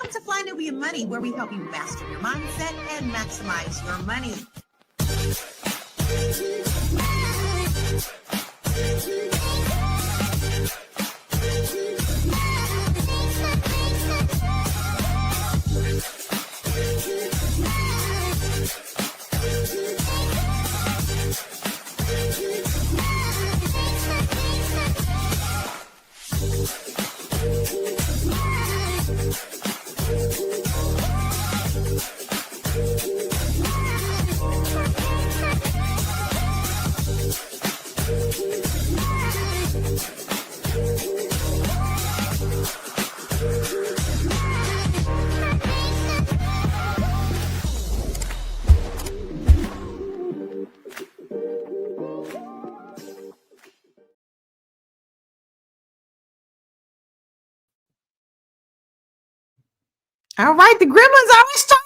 Welcome to Fly Nubian Money, where we help you master your mindset and maximize your money. All right, the gremlins already started.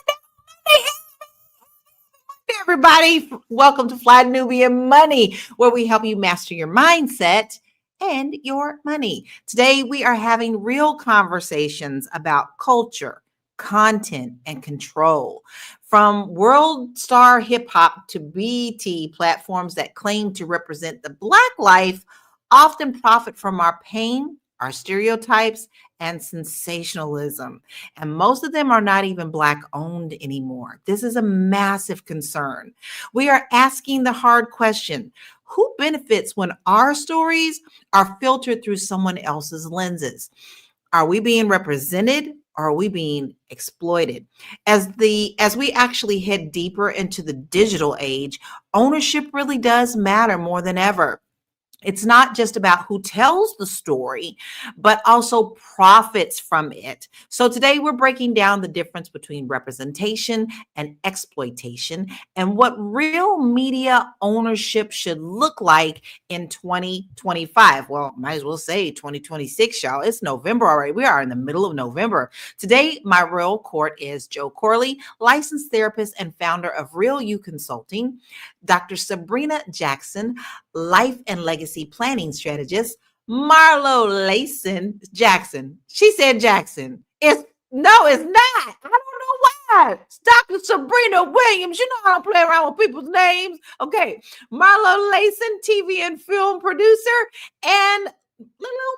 Everybody, welcome to Fly Nubian Money, where we help you master your mindset and your money. Today, we are having real conversations about culture, content, and control. From WorldstarHipHop to BT platforms that claim to represent the Black life often profit from our pain, our stereotypes, and sensationalism. And most of them are not even Black owned anymore. This is a massive concern. We are asking the hard question: who benefits when our stories are filtered through someone else's lenses? Are we being represented, or are we being exploited? As we actually head deeper into the digital age, ownership really does matter more than ever. It's not just about who tells the story, but also profits from it. So today we're breaking down the difference between representation and exploitation and what real media ownership should look like in 2025. Well, might as well say 2026, y'all. It's November already. We are in the middle of November. Today, my royal court is Joe Corley, licensed therapist and founder of Real You Consulting, Dr. Sabrina Jackson, life and legacy planning strategist, Marlo Layson Jackson. She said Jackson. It's not. I don't know why. It's Dr. Sabrina Williams. You know I don't play around with people's names. Okay. Marlo Layson, TV and film producer, and little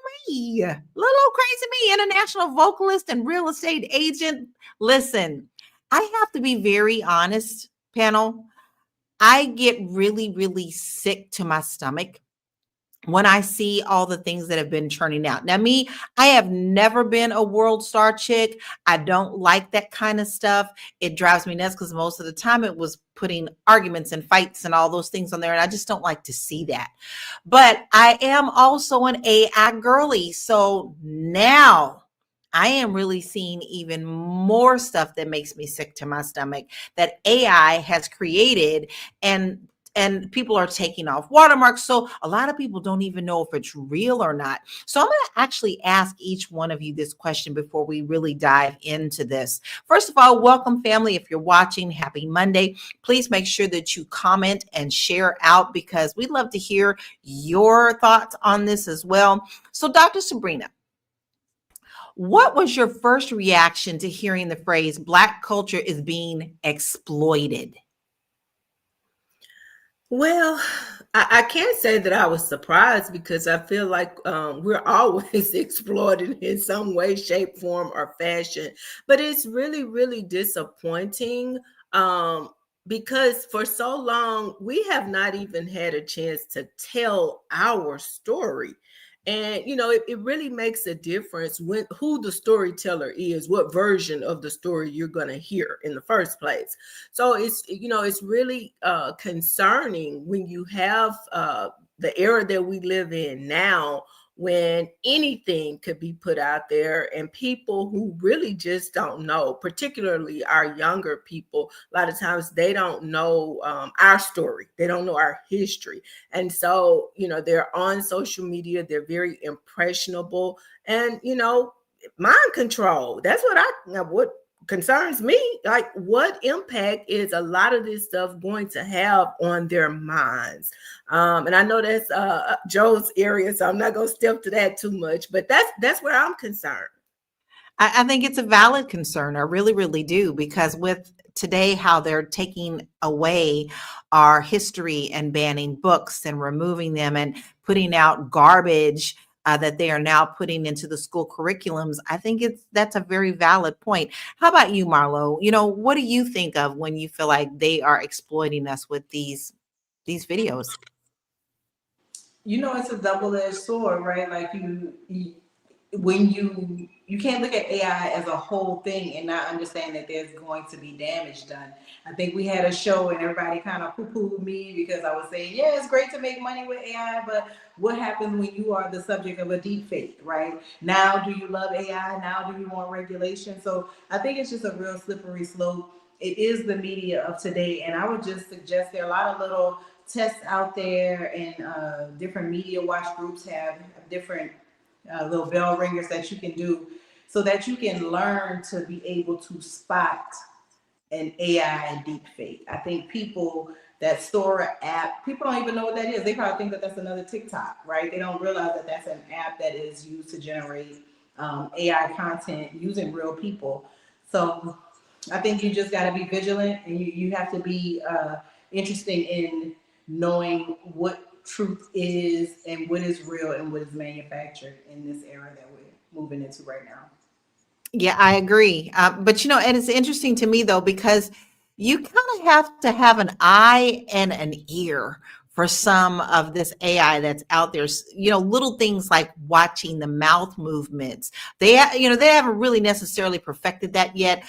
crazy me, international vocalist and real estate agent. Listen, I have to be very honest, panel. I get really, really sick to my stomach when I see all the things that have been churning out. Now, me, I have never been a world star chick. I don't like that kind of stuff. It drives me nuts because most of the time it was putting arguments and fights and all those things on there. And I just don't like to see that. But I am also an AI girly. So now I am really seeing even more stuff that makes me sick to my stomach that AI has created, and people are taking off watermarks. So a lot of people don't even know if it's real or not. So I'm going to actually ask each one of you this question before we really dive into this. First of all, welcome, family. If you're watching, happy Monday. Please make sure that you comment and share out because we'd love to hear your thoughts on this as well. So Dr. Sabrina, what was your first reaction to hearing the phrase Black culture is being exploited? Well, I can't say that I was surprised because I feel like we're always exploited in some way, shape, form, or fashion. But it's really, really disappointing because for so long, we have not even had a chance to tell our story. And, it really makes a difference when who the storyteller is, what version of the story you're going to hear in the first place. So it's really concerning when you have the era that we live in now, when anything could be put out there and people who really just don't know, particularly our younger people, a lot of times they don't know our story. They don't know our history. And so, they're on social media. They're very impressionable and, mind control. That's what concerns me. Like, what impact is a lot of this stuff going to have on their minds? And I know that's Joe's area, so I'm not going to step to that too much, but that's where I'm concerned. I think it's a valid concern. I really, really do, because with today, how they're taking away our history and banning books and removing them and putting out garbage that they are now putting into the school curriculums, I think that's a very valid point. How about you, Marlo? What do you think of when you feel like they are exploiting us with these videos? It's a double-edged sword, right? Like when you can't look at AI as a whole thing and not understand that there's going to be damage done. I think we had a show and everybody kind of poo-pooed me because I was saying, yeah, it's great to make money with AI, but what happens when you are the subject of a deep fake, right? Now, do you love AI? Now, do you want regulation? So I think it's just a real slippery slope. It is the media of today, and I would just suggest there are a lot of little tests out there, and different media watch groups have different little bell ringers that you can do so that you can learn to be able to spot an AI deep fake. I think people that store an app, people don't even know what that is. They probably think that that's another TikTok, right? They don't realize that that's an app that is used to generate AI content using real people. So I think you just got to be vigilant, and you have to be interested in knowing what truth is and what is real and what is manufactured in this era that we're moving into right now. Yeah, I agree. But and it's interesting to me though, because you kind of have to have an eye and an ear for some of this AI that's out there. Little things like watching the mouth movements. They haven't really necessarily perfected that yet.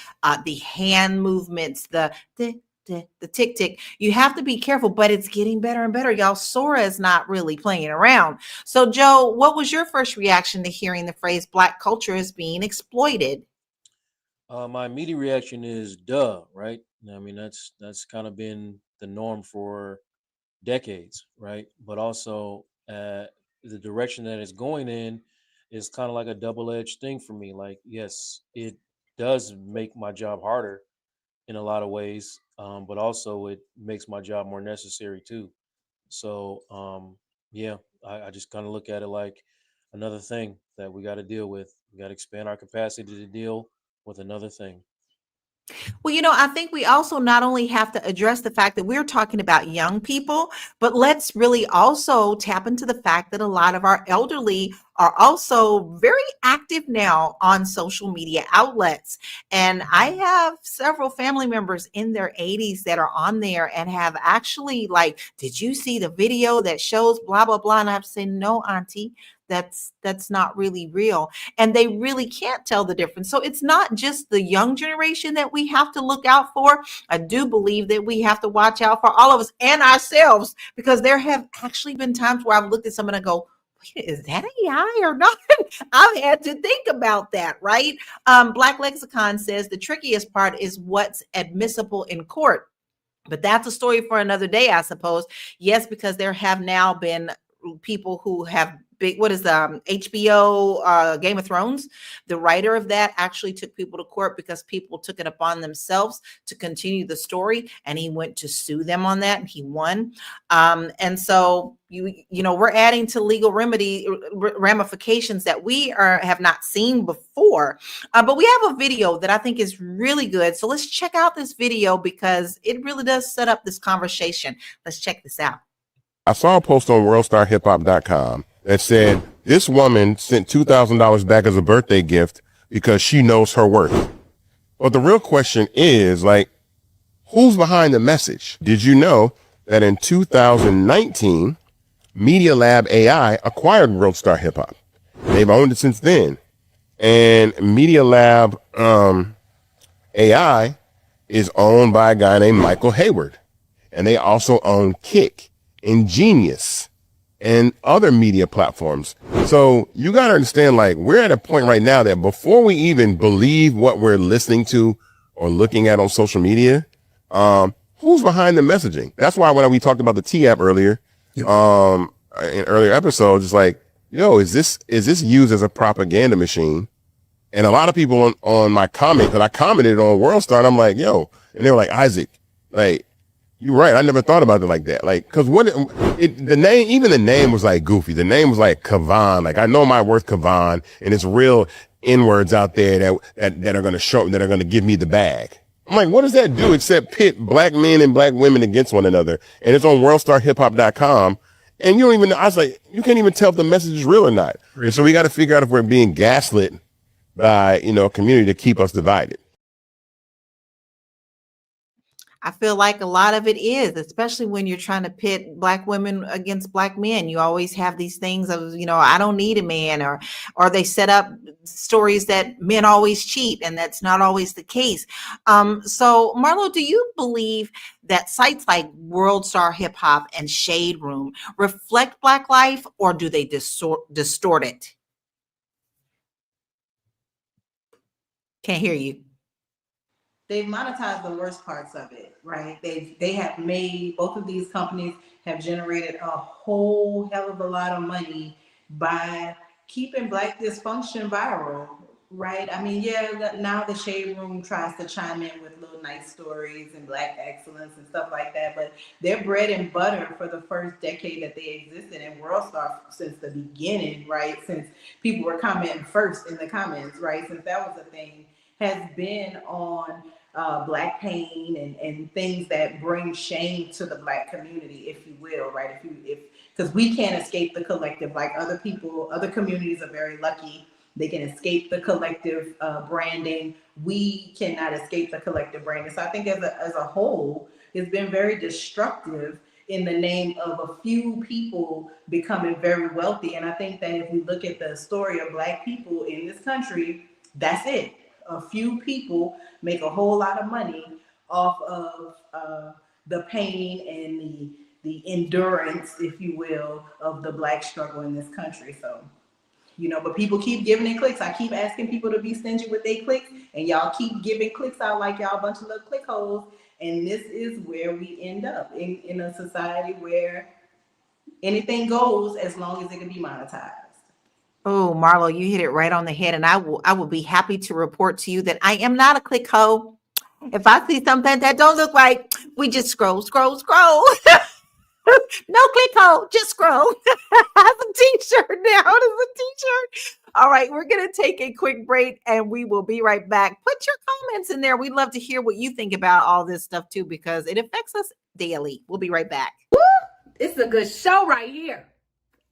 The hand movements, the tick tick. You have to be careful, but it's getting better and better. Y'all, Sora is not really playing around. So, Joe, what was your first reaction to hearing the phrase "Black culture is being exploited"? My immediate reaction is duh, right? I mean, that's kind of been the norm for decades, right? But also, the direction that it's going in is kind of like a double-edged thing for me. Like, yes, it does make my job harder in a lot of ways, but also it makes my job more necessary too. So, yeah, I just kind of look at it like another thing that we got to deal with. We got to expand our capacity to deal with another thing. Well, I think we also not only have to address the fact that we're talking about young people, but let's really also tap into the fact that a lot of our elderly are also very active now on social media outlets. And I have several family members in their 80s that are on there and have actually like, did you see the video that shows blah, blah, blah? And I've said, no, auntie, that's not really real. And they really can't tell the difference. So it's not just the young generation that we have to look out for. I do believe that we have to watch out for all of us and ourselves, because there have actually been times where I've looked at someone and go, wait, is that AI or not? I've had to think about that, right? Black Lexicon says the trickiest part is what's admissible in court. But that's a story for another day, I suppose. Yes, because there have now been people who have what is the HBO Game of Thrones? The writer of that actually took people to court because people took it upon themselves to continue the story, and he went to sue them on that, and he won. And so we're adding to legal remedy ramifications that we have not seen before. But we have a video that I think is really good. So let's check out this video because it really does set up this conversation. Let's check this out. I saw a post on WorldstarHipHop.com that said this woman sent $2,000 back as a birthday gift because she knows her worth. But the real question is, like, who's behind the message? Did you know that in 2019, Media Lab AI acquired Worldstar Hip Hop? They've owned it since then. And Media Lab AI is owned by a guy named Michael Hayward. And they also own Kick, Ingenious, and other media platforms. So you got to understand, like, we're at a point right now that before we even believe what we're listening to or looking at on social media, who's behind the messaging? That's why when we talked about the T app earlier, in earlier episodes, it's like, yo, is this used as a propaganda machine? And a lot of people on my comment, because I commented on WorldStar, and I'm like, yo, and they were like, Isaac, like, you're right. I never thought about it like that. Like, cause the name was like goofy. The name was like Kavan. Like, I know my worth, Kavan, and it's real. N-words out there that are going to give me the bag. I'm like, what does that do except pit black men and black women against one another? And it's on WorldstarHipHop.com. And you don't even know. I was like, you can't even tell if the message is real or not. And so we got to figure out if we're being gaslit by, a community to keep us divided. I feel like a lot of it is, especially when you're trying to pit black women against black men. You always have these things of, I don't need a man, or they set up stories that men always cheat, and that's not always the case. So Marlo, do you believe that sites like Worldstar Hip Hop and Shade Room reflect Black life, or do they distort it? Can't hear you. They've monetized the worst parts of it, right? They have made, both of these companies have generated a whole hell of a lot of money by keeping Black dysfunction viral, right? I mean, yeah, now the Shade Room tries to chime in with little nice stories and Black excellence and stuff like that, but their bread and butter for the first decade that they existed in WorldStar, since the beginning, right? Since people were commenting first in the comments, right? Since that was a thing, has been on Black pain and things that bring shame to the Black community, if you will, right? Because we can't escape the collective. Like other people, other communities are very lucky. They can escape the collective branding. We cannot escape the collective branding. So I think as a whole, it's been very destructive in the name of a few people becoming very wealthy. And I think that if we look at the story of Black people in this country, that's it. A few people make a whole lot of money off of the pain and the endurance, if you will, of the Black struggle in this country. So, but people keep giving it clicks. I keep asking people to be stingy with their clicks, and y'all keep giving clicks out like y'all a bunch of little click holes. And this is where we end up in a society where anything goes as long as it can be monetized. Oh, Marlo, you hit it right on the head. And I will be happy to report to you that I am not a click hoe. If I see something that don't look right, we just scroll. No click hoe, just scroll. That's a t-shirt now. It's a t-shirt. All right, we're going to take a quick break and we will be right back. Put your comments in there. We'd love to hear what you think about all this stuff too, because it affects us daily. We'll be right back. Woo! It's a good show right here.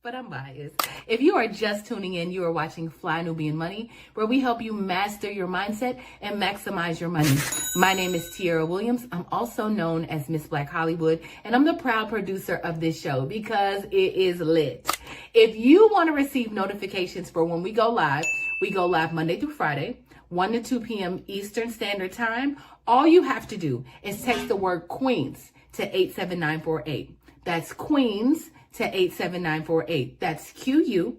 But I'm biased. If you are just tuning in, you are watching Fly Nubian Money, where we help you master your mindset and maximize your money. My name is Tiara Williams. I'm also known as Miss Black Hollywood, and I'm the proud producer of this show because it is lit. If you want to receive notifications for when we go live Monday through Friday, 1 to 2 p.m. Eastern Standard Time. All you have to do is text the word Queens to 87948. That's Queens to 87948. That's QUEENS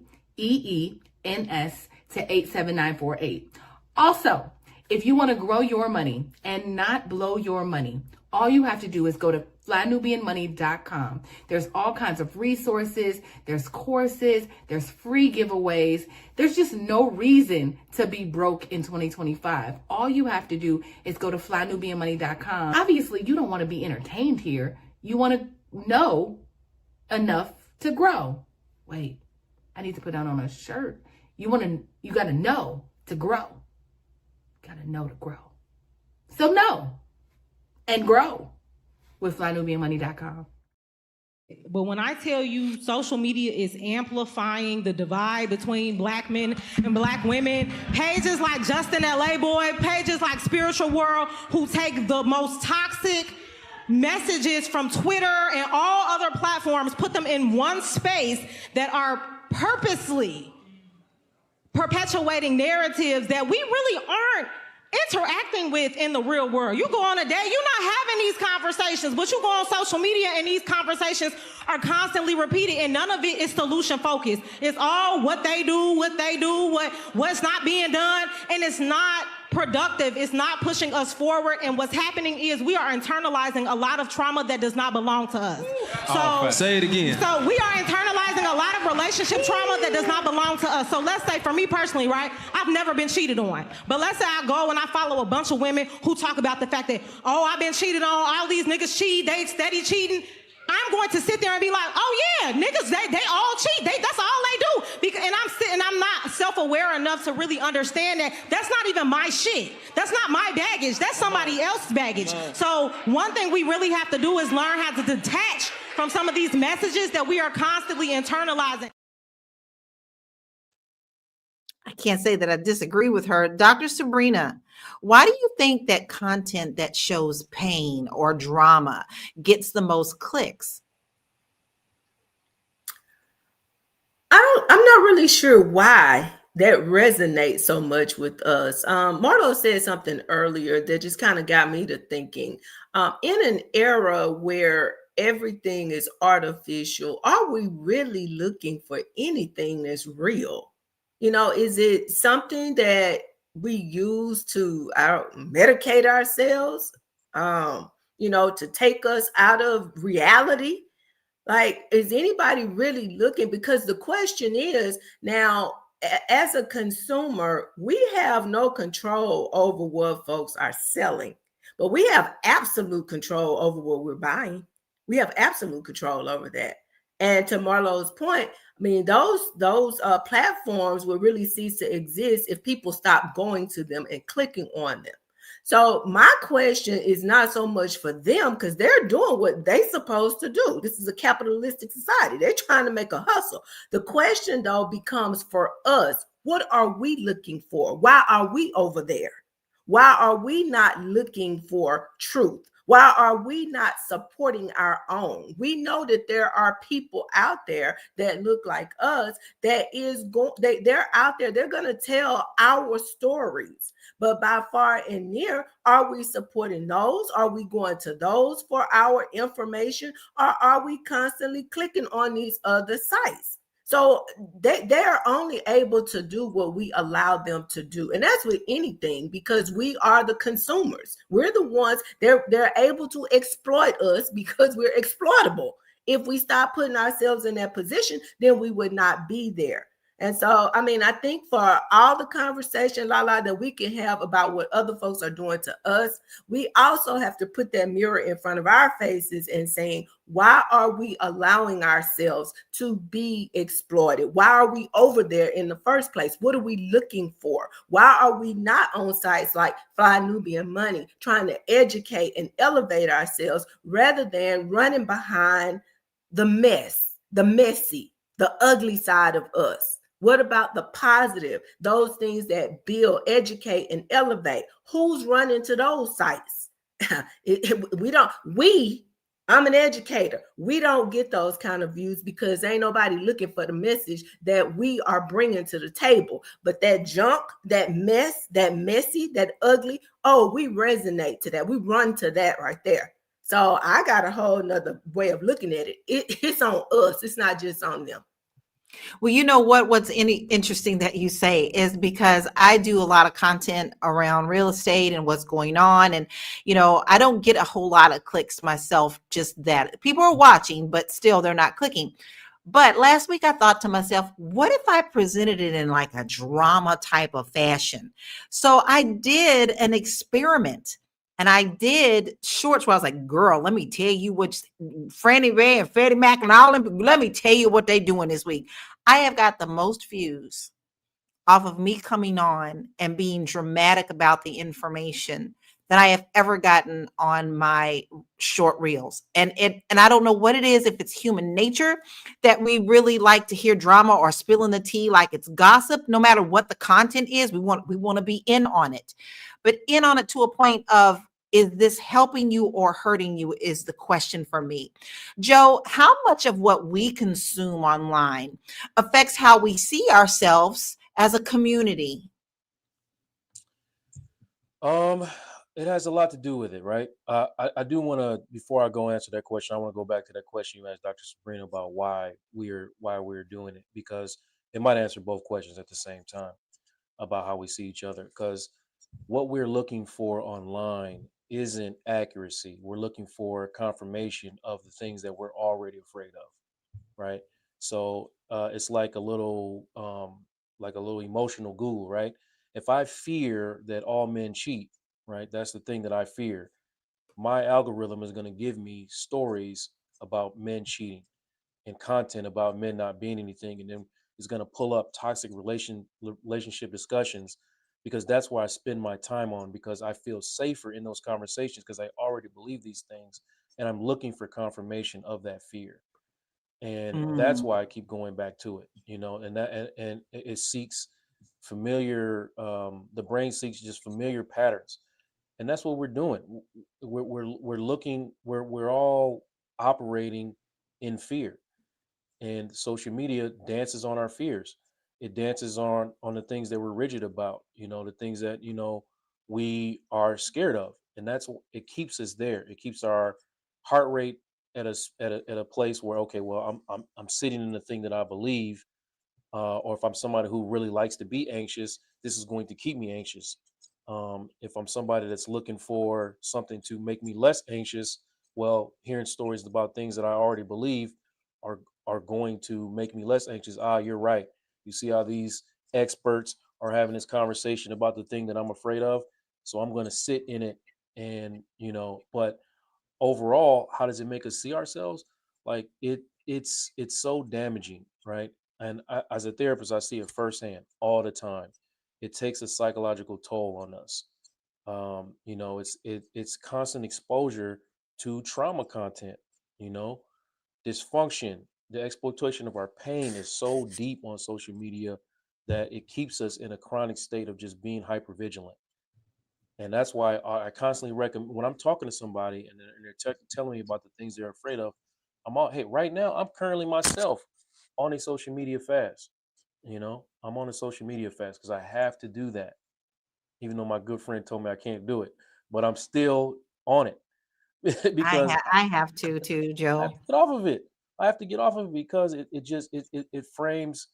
to 87948. Also, if you want to grow your money and not blow your money, all you have to do is go to flynubianmoney.com. There's all kinds of resources, there's courses, there's free giveaways. There's just no reason to be broke in 2025. All you have to do is go to flynubianmoney.com. Obviously, you don't want to be entertained here. You want to know enough to grow. Wait, I need to put that on a shirt. You got to know to grow. Got to know to grow. So know and grow with flynubianmoney.com. But when I tell you social media is amplifying the divide between Black men and Black women, pages like Justin LA Boy, pages like Spiritual World, who take the most toxic messages from Twitter and all other platforms, put them in one space that are purposely perpetuating narratives that we really aren't interacting with in the real world. You go on a day, you're not having these conversations, but you go on social media and these conversations are constantly repeated, and none of it is solution focused. It's all what they do, what's not being done, and it's not productive. It's not pushing us forward. And what's happening is we are internalizing a lot of trauma that does not belong to us. So say it again. So we are internalizing a lot of relationship trauma that does not belong to us. So let's say for me personally, right, I've never been cheated on. But let's say I go and I follow a bunch of women who talk about the fact that, oh, I've been cheated on, all these niggas cheat, they steady cheating. I'm going to sit there and be like, oh yeah, niggas, they all cheat. That's all they do. And I'm not self-aware enough to really understand that that's not even my shit. That's not my baggage. That's somebody else's baggage. So one thing we really have to do is learn how to detach from some of these messages that we are constantly internalizing. I can't say that I disagree with her. Dr. Sabrina, why do you think that content that shows pain or drama gets the most clicks? I'm not really sure why that resonates so much with us. Marlo said something earlier that just kind of got me to thinking. In an era where everything is artificial, are we really looking for anything that's real? Is it something that we use to medicate ourselves, to take us out of reality? Like, is anybody really looking? Because the question is now, as a consumer, we have no control over what folks are selling, but we have absolute control over what we're buying. We have absolute control over that. And to Marlo's point, I mean, those platforms will really cease to exist if people stop going to them and clicking on them. So my question is not so much for them, because they're doing what they're supposed to do. This is a capitalistic society. They're trying to make a hustle. The question, though, becomes for us, what are we looking for? Why are we over there? Why are we not looking for truth? Why are we not supporting our own? We know that there are people out there that look like us that they're out there. They're going to tell our stories. But by far and near, are we supporting those? Are we going to those for our information? Or are we constantly clicking on these other sites? So they're only able to do what we allow them to do. And that's with anything, because we are the consumers. We're the ones, they're able to exploit us because we're exploitable. If we stop putting ourselves in that position, then we would not be there. And so, I mean, I think for all the conversation, Lala, that we can have about what other folks are doing to us, we also have to put that mirror in front of our faces and saying, why are we allowing ourselves to be exploited? Why are we over there in the first place? What are we looking for? Why are we not on sites like Fly Nubian Money, trying to educate and elevate ourselves rather than running behind the mess, the messy, the ugly side of us? What about the positive, those things that build, educate, and elevate? Who's running to those sites? I'm an educator. We don't get those kind of views because ain't nobody looking for the message that we are bringing to the table. But that junk, that mess, that messy, that ugly, oh, we resonate to that. We run to that right there. So I got a whole nother way of looking at it. It's on us. It's not just on them. Well, you know what's interesting that you say is because I do a lot of content around real estate and what's going on. And, I don't get a whole lot of clicks myself, just that people are watching, but still they're not clicking. But last week I thought to myself, what if I presented it in like a drama type of fashion? So I did an experiment. And I did shorts where I was like, girl, let me tell you what Franny Ray and Freddie Mac and all them, let me tell you what they doing this week. I have got the most views off of me coming on and being dramatic about the information than I have ever gotten on my short reels. And I don't know what it is, if it's human nature that we really like to hear drama or spilling the tea like it's gossip. No matter what the content is, we want to be in on it. But in on it to a point of, is this helping you or hurting you is the question for me. Joe, how much of what we consume online affects how we see ourselves as a community? It has a lot to do with it, right? I do want to, before I go answer that question, I want to go back to that question you asked Dr. Sabrina about why we're doing it, because it might answer both questions at the same time about how we see each other. Because what we're looking for online isn't accuracy. We're looking for confirmation of the things that we're already afraid of, right? So it's like a little emotional Google, right? If I fear that all men cheat, right, that's the thing that I fear. My algorithm is going to give me stories about men cheating and content about men not being anything, and then it's going to pull up toxic relationship discussions, because that's where I spend my time on, because I feel safer in those conversations because I already believe these things and I'm looking for confirmation of that fear. And that's Mm. why I keep going back to it, and that and it seeks familiar, the brain seeks just familiar patterns, and that's what we're doing. We're looking, we're all operating in fear, and social media dances on our fears. It dances on the things that we're rigid about, the things that we are scared of, and it keeps us there. It keeps our heart rate at a place where, okay, well, I'm sitting in the thing that I believe, or if I'm somebody who really likes to be anxious, this is going to keep me anxious. If I'm somebody that's looking for something to make me less anxious, well, hearing stories about things that I already believe are are going to make me less anxious. Ah, you're right. You see how these experts are having this conversation about the thing that I'm afraid of, so I'm going to sit in it, and but overall, how does it make us see ourselves? Like it's so damaging, right? And as a therapist, I see it firsthand all the time. It takes a psychological toll on us. It's constant exposure to trauma content. You know, dysfunction, the exploitation of our pain is so deep on social media that it keeps us in a chronic state of just being hyper vigilant. And that's why I constantly recommend, when I'm talking to somebody and they're telling me about the things they're afraid of, I'm all, hey, right now I'm currently myself on a social media fast. I'm on a social media fast because I have to do that, even though my good friend told me I can't do it, but I'm still on it because I have to too, I have Joe. to get off of it. I have to get off of it because it frames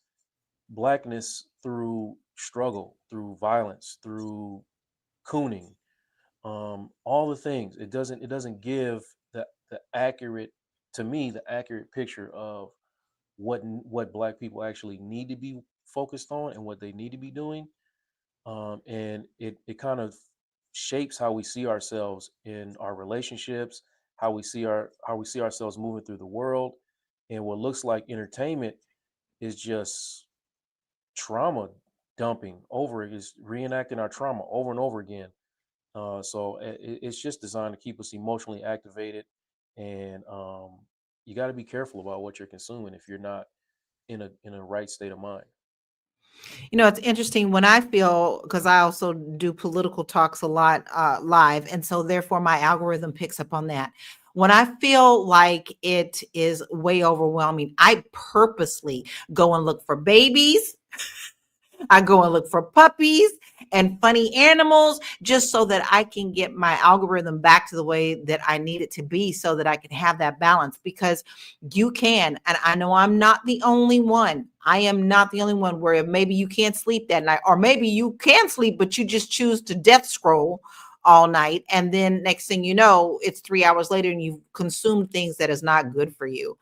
blackness through struggle, through violence, through cooning, all the things. It doesn't give the accurate, to me, the accurate picture of what black people actually need to be focused on and what they need to be doing. And it kind of shapes how we see ourselves in our relationships, how we see ourselves moving through the world. And what looks like entertainment is just trauma dumping over it, is reenacting our trauma over and over again. So it's just designed to keep us emotionally activated, and you got to be careful about what you're consuming if you're not in a right state of mind. It's interesting when I feel, because I also do political talks a lot live. And so therefore my algorithm picks up on that. When I feel like it is way overwhelming, I purposely go and look for babies. I go and look for puppies and funny animals just so that I can get my algorithm back to the way that I need it to be so that I can have that balance, because you can. And I know I'm not the only one. I am not the only one where maybe you can't sleep that night, or maybe you can sleep, but you just choose to death scroll all night. And then next thing you know, it's 3 hours later and you've consumed things that is not good for you.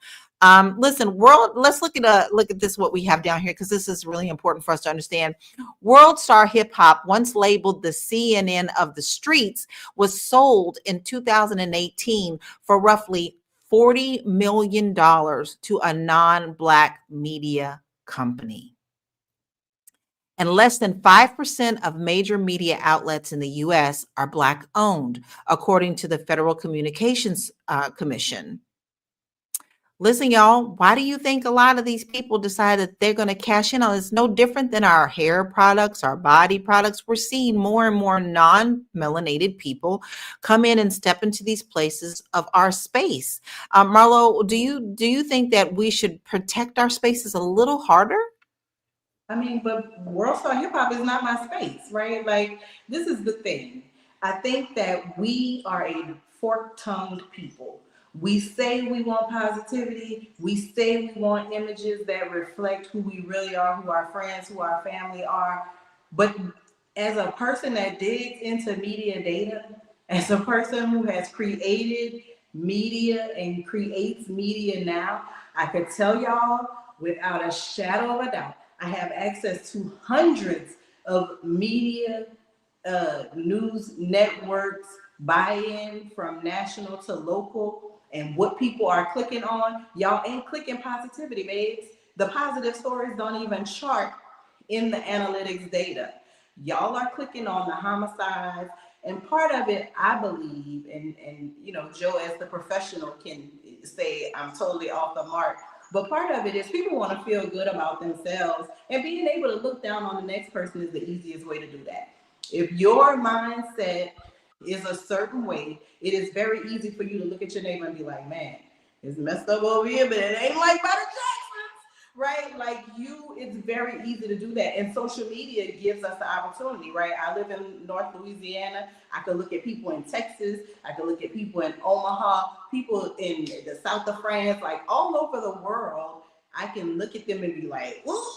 Listen, let's look at this, what we have down here, because this is really important for us to understand. World Star Hip Hop, once labeled the CNN of the streets, was sold in 2018 for roughly $40 million to a non-Black media company. And less than 5% of major media outlets in the US are Black owned, according to the Federal Communications Commission. Listen, y'all, why do you think a lot of these people decide that they're going to cash in on it? It's no different than our hair products, our body products. We're seeing more and more non-melanated people come in and step into these places of our space. Marlo, do you think that we should protect our spaces a little harder? I mean, but World Star Hip Hop is not my space, right? Like, this is the thing. I think that we are a fork tongued people. We say we want positivity. We say we want images that reflect who we really are, who our friends, who our family are. But as a person that digs into media data, as a person who has created media and creates media now, I could tell y'all without a shadow of a doubt, I have access to hundreds of media news networks, buy-in from national to local, and what people are clicking on, y'all ain't clicking positivity, babes. The positive stories don't even chart in the analytics data. Y'all are clicking on the homicides, and part of it, I believe, and you know, Joe as the professional can say I'm totally off the mark, but part of it is people want to feel good about themselves, and being able to look down on the next person is the easiest way to do that. If your mindset is a certain way, it is very easy for you to look at your neighbor and be like, man, it's messed up over here, but it ain't like by the Jacksons, right? Like it's very easy to do that. And social media gives us the opportunity, right? I live in North Louisiana. I could look at people in Texas. I could look at people in Omaha, people in the south of France, like all over the world. I can look at them and be like, ooh,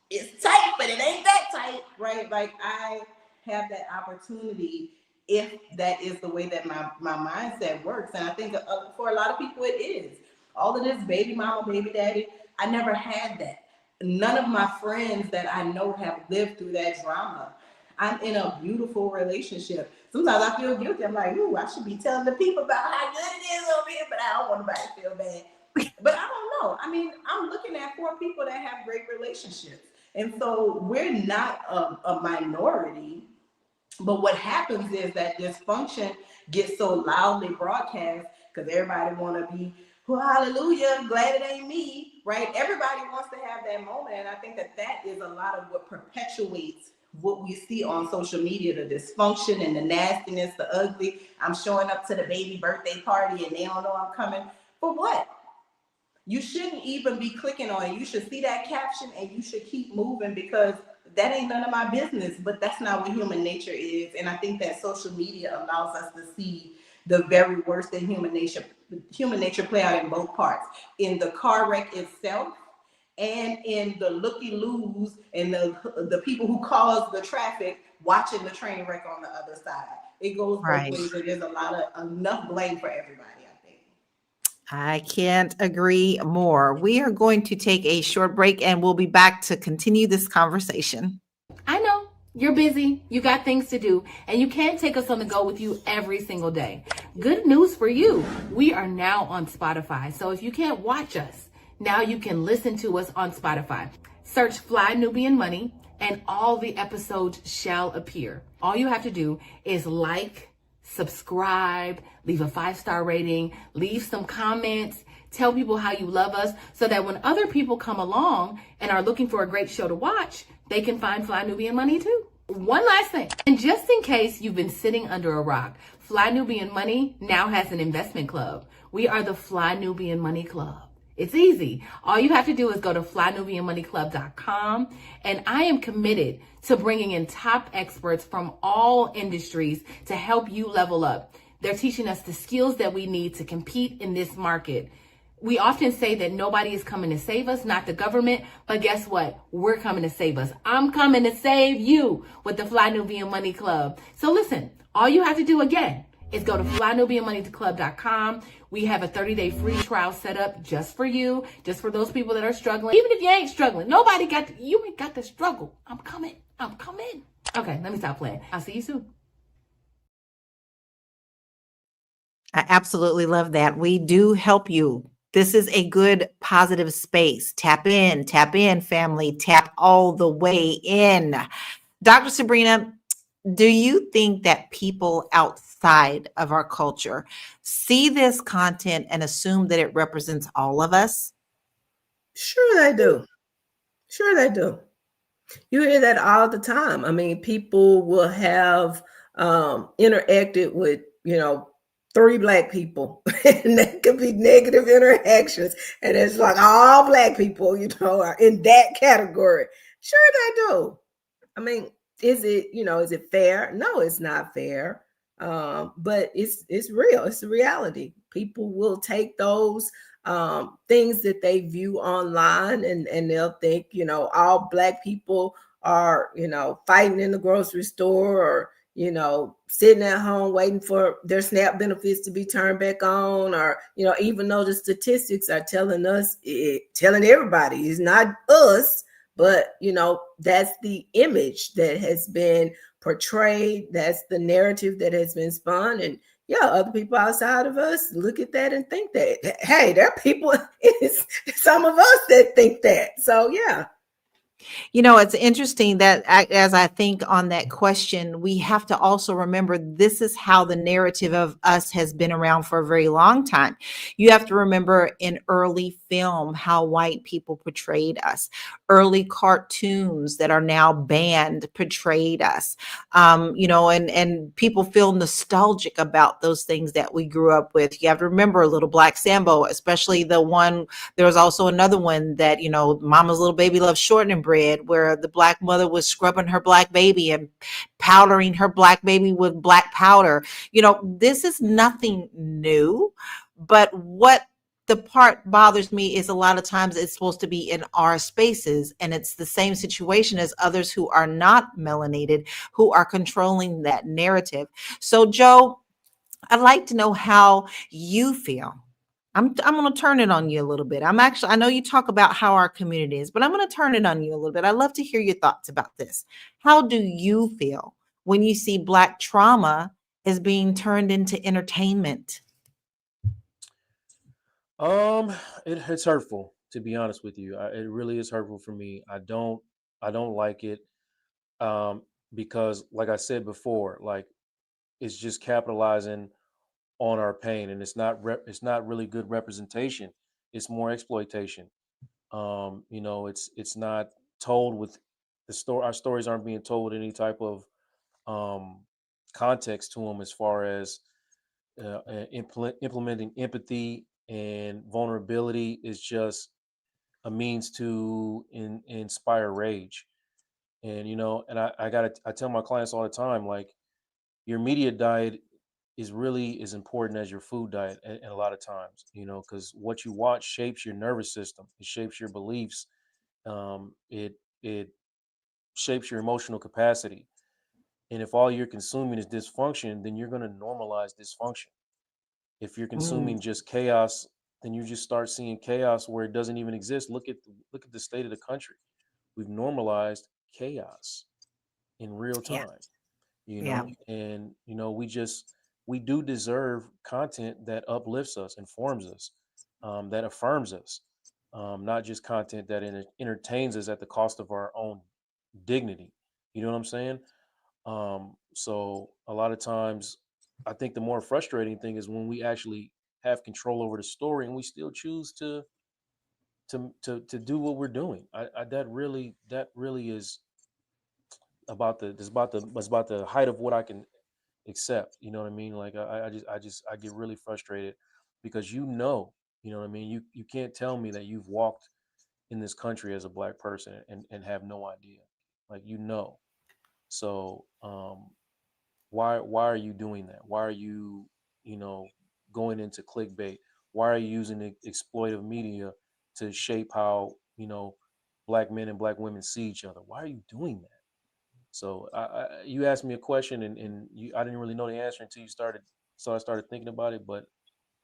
it's tight, but it ain't that tight, right? Like I have that opportunity if that is the way that my mindset works. And I think for a lot of people it is. All of this baby mama, baby daddy, I never had that. None of my friends that I know have lived through that drama. I'm in a beautiful relationship. Sometimes I feel guilty. I'm like, ooh, I should be telling the people about how good it is over here, but I don't want nobody to feel bad. But I don't know. I mean, I'm looking at 4 people that have great relationships. And so we're not a minority. But what happens is that dysfunction gets so loudly broadcast because everybody want to be, well, hallelujah, glad it ain't me, right? Everybody wants to have that moment. And I think that is a lot of what perpetuates what we see on social media, the dysfunction and the nastiness, the ugly. I'm showing up to the baby birthday party and they don't know I'm coming. For what? You shouldn't even be clicking on it. You should see that caption and you should keep moving because that ain't none of my business, but that's not what human nature is. And I think that social media allows us to see the very worst in human nature play out in both parts, in the car wreck itself and in the looky-loos and the people who cause the traffic watching the train wreck on the other side. It goes both ways, and there's enough blame for everybody. I can't agree more. We are going to take a short break and we'll be back to continue this conversation. I know you're busy, you got things to do, and you can't take us on the go with you every single day. Good news for you. We are now on Spotify. So if you can't watch us, now you can listen to us on Spotify. Search Fly Nubian Money and all the episodes shall appear. All you have to do is like, subscribe, leave a 5-star rating, leave some comments, tell people how you love us so that when other people come along and are looking for a great show to watch, they can find Fly Nubian Money too. One last thing, and just in case you've been sitting under a rock, Fly Nubian Money now has an investment club. We are the Fly Nubian Money Club. It's easy. All you have to do is go to flynubianmoneyclub.com, and I am committed to bringing in top experts from all industries to help you level up. They're teaching us the skills that we need to compete in this market. We often say that nobody is coming to save us, not the government, but guess what? We're coming to save us. I'm coming to save you with the Fly Nubian Money Club. So listen, all you have to do again is go to flynubianmoneyclub.com. We have a 30-day free trial set up just for you, just for those people that are struggling. Even if you ain't struggling, you ain't got to struggle. I'm coming. Okay, let me stop playing. I'll see you soon. I absolutely love that. We do help you. This is a good, positive space. Tap in, family. Tap all the way in. Dr. Sabrina, do you think that people outside of our culture see this content and assume that it represents all of us? Sure they do. You hear that all the time. I mean, people will have interacted with, 3 Black people, and that could be negative interactions. And it's like all Black people, are in that category. Sure they do. I mean, is it fair? No, it's not fair. But it's real. It's a reality. People will take those things that they view online and they'll think, all Black people are, fighting in the grocery store or, sitting at home waiting for their SNAP benefits to be turned back on, or, even though the statistics are telling everybody it's not us, but, that's the image that has been portrayed. That's the narrative that has been spun. And, yeah, other people outside of us look at that and think that, hey, there are people, it's some of us that think that. So yeah. You know, it's interesting that as I think on that question, we have to also remember this is how the narrative of us has been around for a very long time. You have to remember in early film how white people portrayed us, early cartoons that are now banned portrayed us. You know, and people feel nostalgic about those things that we grew up with. You have to remember Little Black Sambo, especially the one. There was also another one that, you know, Mama's Little Baby Loves Shortening Bread, where the black mother was scrubbing her black baby and powdering her black baby with black powder. You know, this is nothing new, but what the part bothers me is a lot of times it's supposed to be in our spaces, and it's the same situation as others who are not melanated, who are controlling that narrative. So, Joe, I'd like to know how you feel. I'm going to turn it on you a little bit. I know you talk about how our community is, but I'm going to turn it on you a little bit. I'd love to hear your thoughts about this. How do you feel when you see Black trauma is being turned into entertainment? It's hurtful, to be honest with you. It really is hurtful for me. I don't like it. Because like I said before, like it's just capitalizing on our pain, and it's not really good representation. It's more exploitation. You know, it's not told with the story. Our stories aren't being told with any type of um context to them, as far as implementing empathy and vulnerability is just a means to inspire rage. And you know, and I tell my clients all the time, like, your media diet is really as important as your food diet, and a lot of times, you know, because what you watch shapes your nervous system, it shapes your beliefs, it shapes your emotional capacity. And if all you're consuming is dysfunction, then you're going to normalize dysfunction. If you're Mm, consuming just chaos, then you just start seeing chaos where it doesn't even exist. Look at the state of the country. We've normalized chaos in real yeah, time, you yeah. know. And you know, we do deserve content that uplifts us, informs us, that affirms us, not just content that entertains us at the cost of our own dignity. You know what I'm saying? So a lot of times, I think the more frustrating thing is when we actually have control over the story and we still choose to do what we're doing. That really is it's about the height of what I can accept. You know what I mean? Like I get really frustrated because, you know what I mean. You can't tell me that you've walked in this country as a black person and have no idea. Like, you know. So why are you doing that? Why are you, you know, going into clickbait? Why are you using exploitive media to shape how, you know, black men and black women see each other? Why are you doing that? So you asked me a question, I didn't really know the answer until you started. So I started thinking about it. But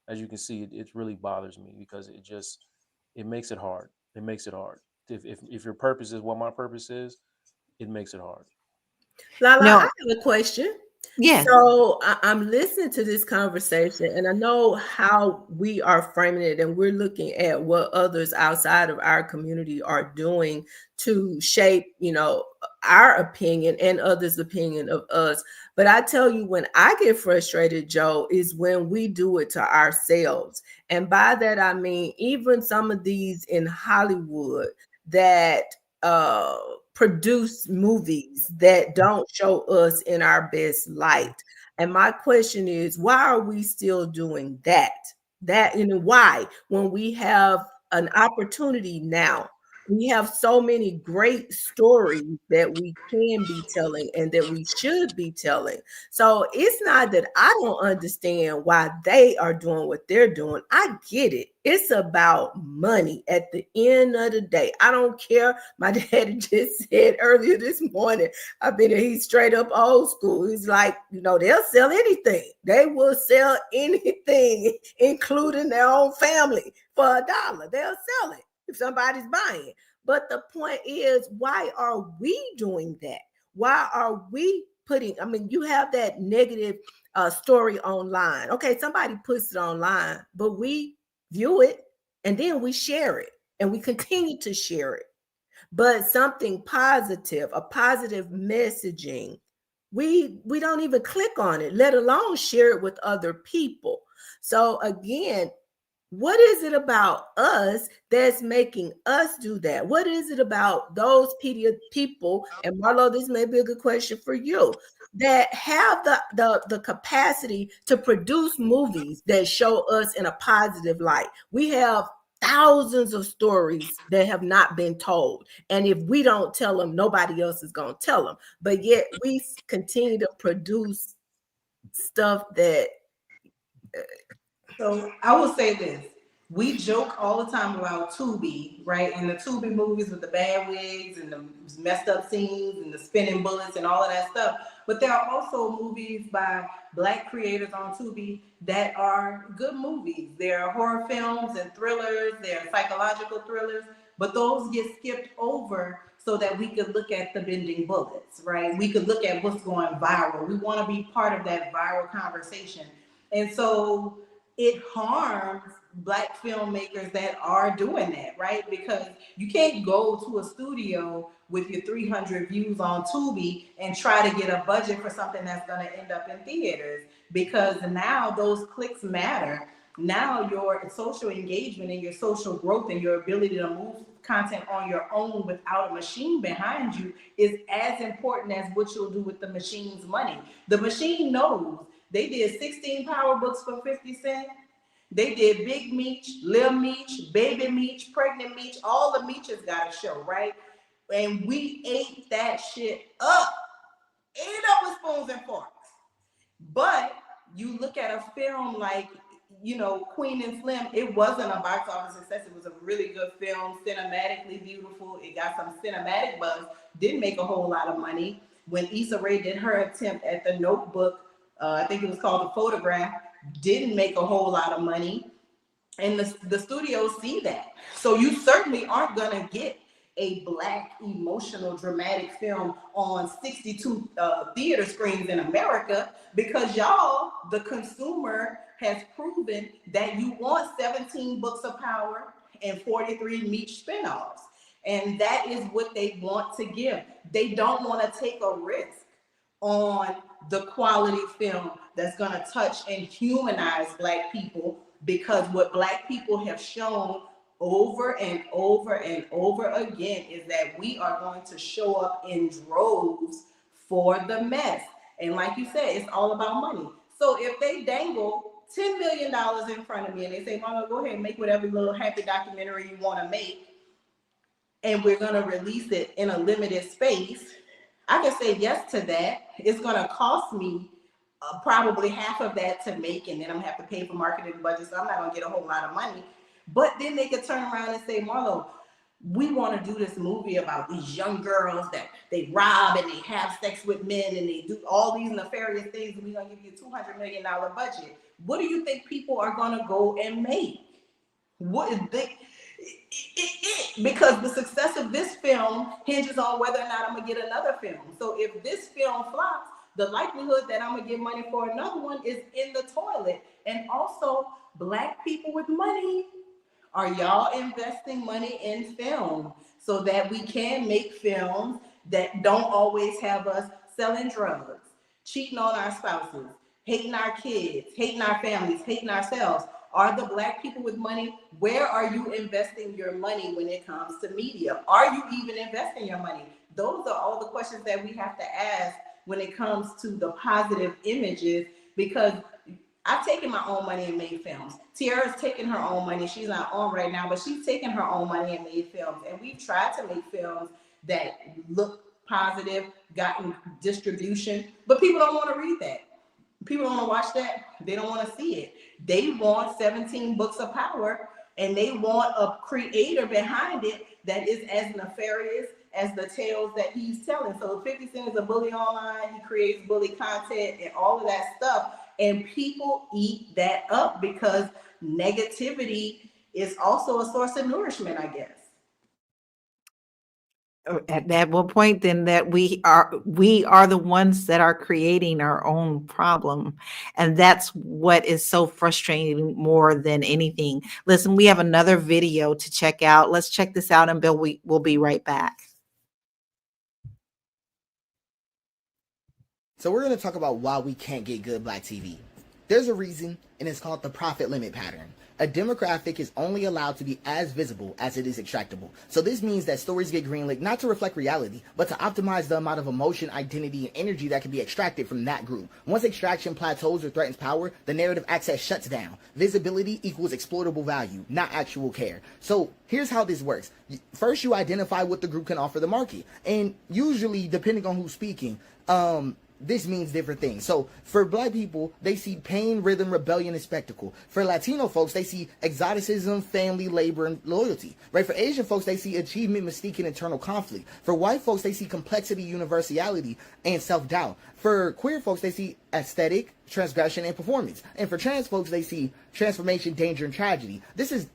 as you can see, it really bothers me because it makes it hard. It makes it hard. If your purpose is what my purpose is, it makes it hard. Lala, I No, have a question. yes. So I'm listening to this conversation, and I know how we are framing it, and we're looking at what others outside of our community are doing to shape, you know, our opinion and others' opinion of us. But I tell you, when I get frustrated, Joe, is when we do it to ourselves. And by that I mean even some of these in Hollywood that uh produce movies that don't show us in our best light. And my question is, why are we still doing that? That, you know, why, when we have an opportunity now, we have so many great stories that we can be telling and that we should be telling. So it's not that I don't understand why they are doing what they're doing. I get it. It's about money at the end of the day. I don't care. My daddy just said earlier this morning, he's straight up old school. He's like, you know, they'll sell anything. They will sell anything, including their own family, for $1. They'll sell it if somebody's buying. But the point is, why are we doing that? Why are we putting, I mean, you have that negative story online. Okay, somebody puts it online, but we view it and then we share it and we continue to share it. But something positive, a positive messaging, we don't even click on it, let alone share it with other people. So again, what is it about us that's making us do that? What is it about those people, and Marlo, this may be a good question for you, that have the capacity to produce movies that show us in a positive light? We have thousands of stories that have not been told, and if we don't tell them, nobody else is going to tell them. But yet we continue to produce stuff that So I will say this. We joke all the time about Tubi, right? And the Tubi movies with the bad wigs and the messed up scenes and the spinning bullets and all of that stuff. But there are also movies by Black creators on Tubi that are good movies. There are horror films and thrillers. There are psychological thrillers. But those get skipped over so that we could look at the bending bullets, right? We could look at what's going viral. We want to be part of that viral conversation. And so it harms Black filmmakers that are doing that, right? Because you can't go to a studio with your 300 views on Tubi and try to get a budget for something that's going to end up in theaters, because now those clicks matter. Now your social engagement and your social growth and your ability to move content on your own without a machine behind you is as important as what you'll do with the machine's money. The machine knows. They did 16 power books for 50 Cent. They did Big Meech, Lil Meech, Baby Meech, Pregnant Meech. All the Meeches got a show, right? And we ate that shit up. Ate it up with spoons and forks. But you look at a film like, you know, Queen and Slim, it wasn't a box office success. It was a really good film, cinematically beautiful. It got some cinematic buzz. Didn't make a whole lot of money. When Issa Rae did her attempt at The Notebook, I think it was called The Photograph, didn't make a whole lot of money. And the studios see that. So you certainly aren't going to get a Black, emotional, dramatic film on 62 theater screens in America, because y'all, the consumer, has proven that you want 17 books of power and 43 Meech spinoffs. And that is what they want to give. They don't want to take a risk on the quality film that's going to touch and humanize Black people, because what Black people have shown over and over and over again is that we are going to show up in droves for the mess. And like you said, it's all about money. So if they dangle $10 million in front of me and they say, Mama, go ahead and make whatever little happy documentary you want to make, and we're going to release it in a limited space, I can say yes to that. It's going to cost me probably half of that to make, and then I'm going to have to pay for marketing budget, so I'm not going to get a whole lot of money. But then they could turn around and say, Marlo, we want to do this movie about these young girls that they rob and they have sex with men and they do all these nefarious things, and we're going to give you a $200 million budget. What do you think people are going to go and make? What is big? Because the success of this film hinges on whether or not I'm gonna get another film. So if this film flops, the likelihood that I'm gonna get money for another one is in the toilet. And also, Black people with money, are y'all investing money in film so that we can make films that don't always have us selling drugs, cheating on our spouses, hating our kids, hating our families, hating ourselves? Are the Black people with money, where are you investing your money when it comes to media? Are you even investing your money? Those are all the questions that we have to ask when it comes to the positive images, because I've taken my own money and made films. Tiara's taken her own money. She's not on right now, but she's taken her own money and made films. And we've tried to make films that look positive, gotten distribution, but people don't want to read that. People don't want to watch that. They don't want to see it. They want 17 books of power, and they want a creator behind it that is as nefarious as the tales that he's telling. So 50 Cent is a bully online. He creates bully content and all of that stuff. And people eat that up because negativity is also a source of nourishment, I guess. at what point then that we are the ones that are creating our own problem, and that's what is so frustrating more than anything. Listen, we have another video to check out. Let's check this out, and Bill, we'll be right back. So we're going to talk about why we can't get good black TV. There's a reason, and it's called the profit limit pattern. A demographic is only allowed to be as visible as it is extractable. So this means that stories get greenlit not to reflect reality, but to optimize the amount of emotion, identity, and energy that can be extracted from that group. Once extraction plateaus or threatens power, the narrative access shuts down. Visibility equals exploitable value, not actual care. So here's how this works. First, you identify what the group can offer the market. And usually, depending on who's speaking, this means different things. So for black people, they see pain, rhythm, rebellion, and spectacle. For Latino folks, they see exoticism, family, labor, and loyalty. Right? For Asian folks, they see achievement, mystique, and internal conflict. For white folks, they see complexity, universality, and self-doubt. For queer folks, they see aesthetic, transgression, and performance. And for trans folks, they see transformation, danger, and tragedy. This is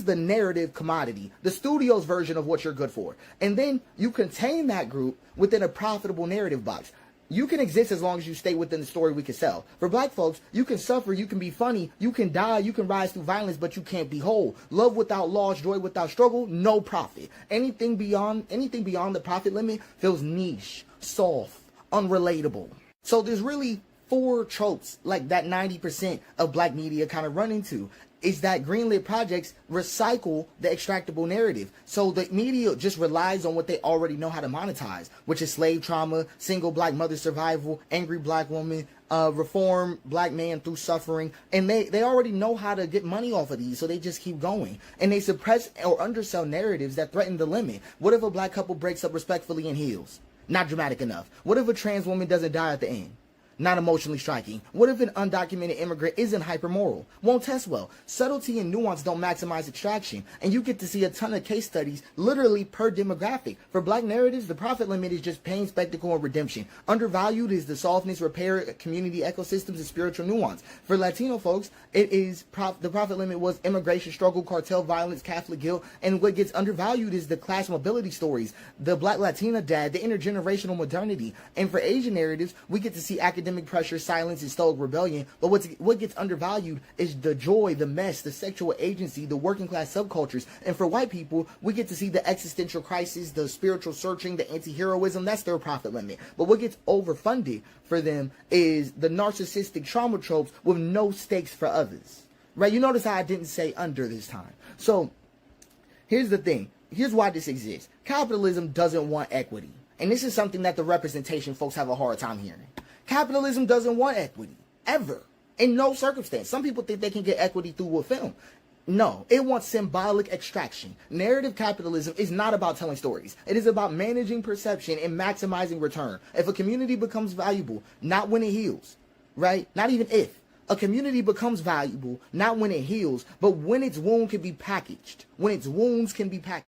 the narrative commodity, the studio's version of what you're good for. And then you contain that group within a profitable narrative box. You can exist as long as you stay within the story we can sell. For black folks, you can suffer, you can be funny, you can die, you can rise through violence, but you can't be whole. Love without loss, joy without struggle, no profit. Anything beyond the profit limit feels niche, soft, unrelatable. So there's really 4 tropes like that 90% of black media kind of run into. Is that greenlit projects recycle the extractable narrative. So the media just relies on what they already know how to monetize, which is slave trauma, single black mother survival, angry black woman, reform black man through suffering. And they already know how to get money off of these, so they just keep going. And they suppress or undersell narratives that threaten the limit. What if a black couple breaks up respectfully and heals? Not dramatic enough. What if a trans woman doesn't die at the end? Not emotionally striking. What if an undocumented immigrant isn't hypermoral? Won't test well. Subtlety and nuance don't maximize extraction, and you get to see a ton of case studies literally per demographic. For black narratives, the profit limit is just pain, spectacle, and redemption. Undervalued is the softness, repair, community ecosystems, and spiritual nuance. For Latino folks, it is the profit limit was immigration struggle, cartel violence, Catholic guilt, and what gets undervalued is the class mobility stories, the black Latina dad, the intergenerational modernity. And for Asian narratives, we get to see academic pressure, silence, and stoic rebellion. But what gets undervalued is the joy, the mess, the sexual agency, the working class subcultures. And for white people, we get to see the existential crisis, the spiritual searching, the anti-heroism. That's their profit limit. But what gets overfunded for them is the narcissistic trauma tropes with no stakes for others. Right? You notice how I didn't say under this time. So here's the thing. Here's why this exists. Capitalism doesn't want equity. And this is something that the representation folks have a hard time hearing. Capitalism doesn't want equity, ever, in no circumstance. Some people think they can get equity through a film. No, it wants symbolic extraction. Narrative capitalism is not about telling stories. It is about managing perception and maximizing return. If a community becomes valuable, not when it heals, right? Not even if. A community becomes valuable, not when it heals, but when its wound can be packaged. When its wounds can be packaged.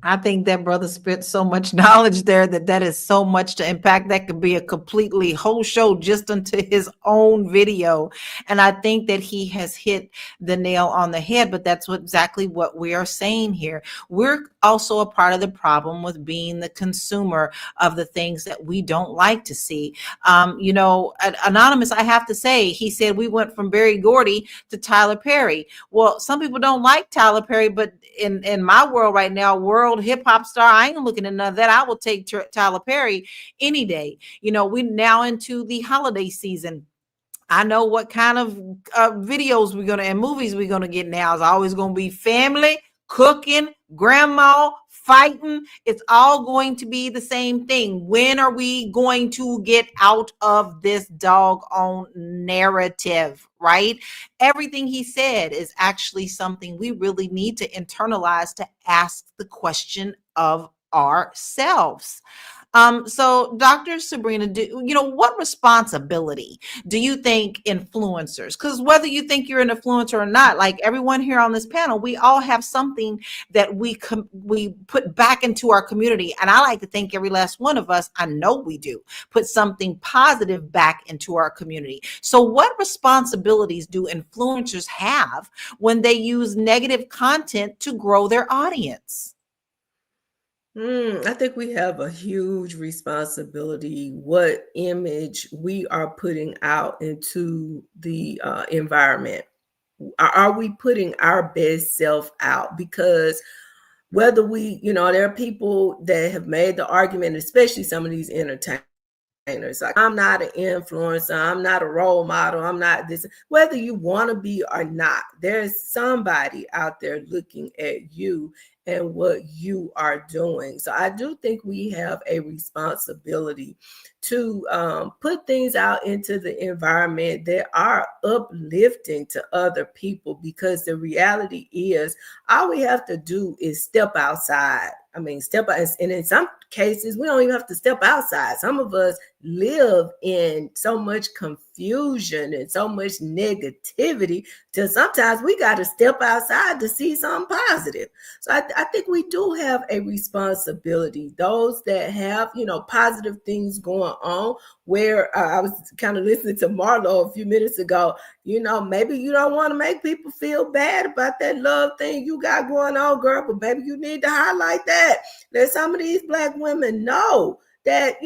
I think that brother spit so much knowledge there that is so much to impact. That could be a completely whole show just into his own video. And I think that he has hit the nail on the head, but that's exactly what we are saying here. We're also a part of the problem with being the consumer of the things that we don't like to see. Anonymous, I have to say, he said we went from Berry Gordy to Tyler Perry. Well, some people don't like Tyler Perry, but in my world right now, world hip hop star, I ain't looking at none of that. I will take Tyler Perry any day. We're now into the holiday season. I know what kind of videos we're and movies we're gonna get now. It's always gonna be family, cooking, grandma, fighting. It's all going to be the same thing. When are we going to get out of this doggone narrative, right? Everything he said is actually something we really need to internalize, to ask the question of ourselves. So Dr. Sabrina, what responsibility do you think influencers, because whether you think you're an influencer or not, like everyone here on this panel, we all have something that we put back into our community. And I like to think every last one of us, I know we do, put something positive back into our community. So what responsibilities do influencers have when they use negative content to grow their audience? I think we have a huge responsibility what image we are putting out into the environment. Are we putting our best self out? Because whether we, there are people that have made the argument, especially some of these entertainers, like, I'm not an influencer, I'm not a role model, I'm not this. Whether you want to be or not, there's somebody out there looking at you and what you are doing. So I do think we have a responsibility to put things out into the environment that are uplifting to other people, because the reality is all we have to do is step outside. I mean, step out, and in some cases, we don't even have to step outside. Some of us live in so much confusion and so much negativity till sometimes we got to step outside to see something positive. So I think we do have a responsibility. Those that have, positive things going on, where I was kind of listening to Marlo a few minutes ago, maybe you don't want to make people feel bad about that love thing you got going on, girl, but maybe you need to highlight that. That some of these Black women know that,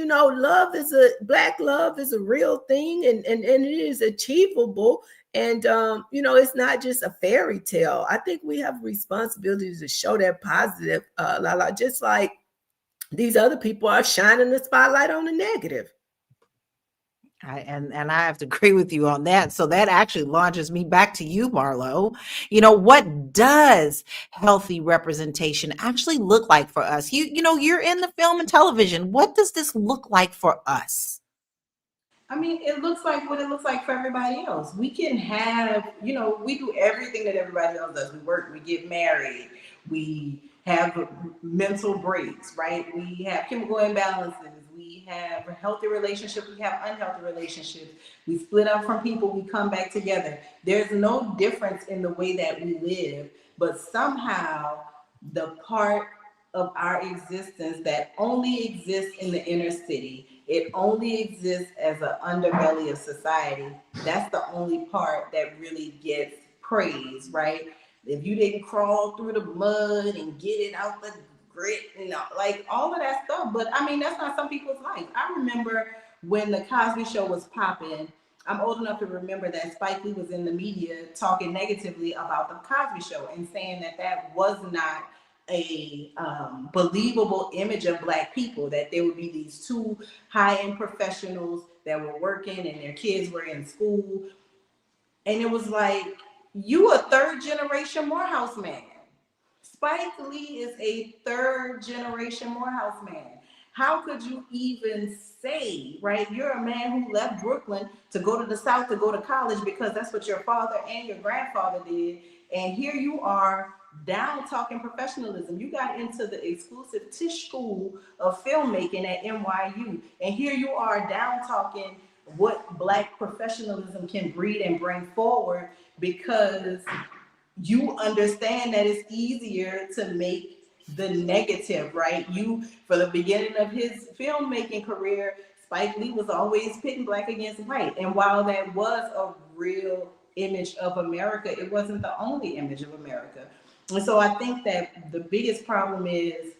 Black love is a real thing, and it is achievable. And, it's not just a fairy tale. I think we have responsibilities to show that positive, Lala, just like these other people are shining the spotlight on the negative. And I have to agree with you on that. So that actually launches me back to you, Marlo. What does healthy representation actually look like for us? You're in the film and television. What does this look like for us? I mean, it looks like what it looks like for everybody else. We can have, we do everything that everybody else does. We work, we get married, we have mental breaks, right? We have chemical imbalances, we have a healthy relationship, we have unhealthy relationships. We split up from people, we come back together. There's no difference in the way that we live, but somehow the part of our existence that only exists in the inner city, it only exists as an underbelly of society. That's the only part that really gets praise, right? If you didn't crawl through the mud and get it out the grit, like all of that stuff. But I mean, that's not some people's life. I remember when the Cosby Show was popping. I'm old enough to remember that Spike Lee was in the media talking negatively about the Cosby Show and saying that was not a believable image of Black people, that there would be these two high-end professionals that were working and their kids were in school. And it was like, you a third generation Morehouse man. Spike Lee is a third generation Morehouse man. How could you even say, right? You're a man who left Brooklyn to go to the South to go to college because that's what your father and your grandfather did. And here you are down talking professionalism. You got into the exclusive Tisch School of Filmmaking at NYU. And here you are down talking what Black professionalism can breed and bring forward, because you understand that it's easier to make the negative, right? For the beginning of his filmmaking career, Spike Lee was always pitting Black against white. And while that was a real image of America, it wasn't the only image of America. And so I think that the biggest problem is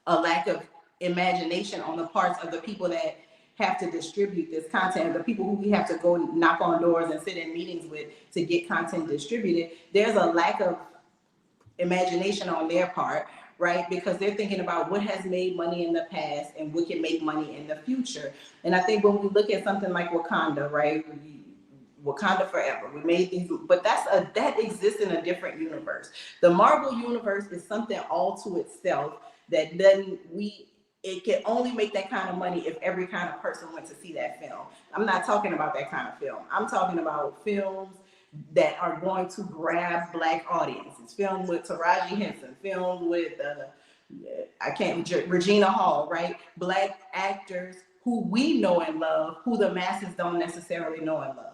a lack of imagination on the parts of the people that have to distribute this content, the people who we have to go knock on doors and sit in meetings with to get content distributed. There's a lack of imagination on their part, right? Because they're thinking about what has made money in the past and what can make money in the future. And I think when we look at something like Wakanda, right? Wakanda forever. We made these, but that exists in a different universe. The Marvel universe is something all to itself that it can only make that kind of money if every kind of person went to see that film. I'm not talking about that kind of film. I'm talking about films that are going to grab Black audiences. Filmed with Taraji Henson, filmed with Regina Hall, right? Black actors who we know and love, who the masses don't necessarily know and love.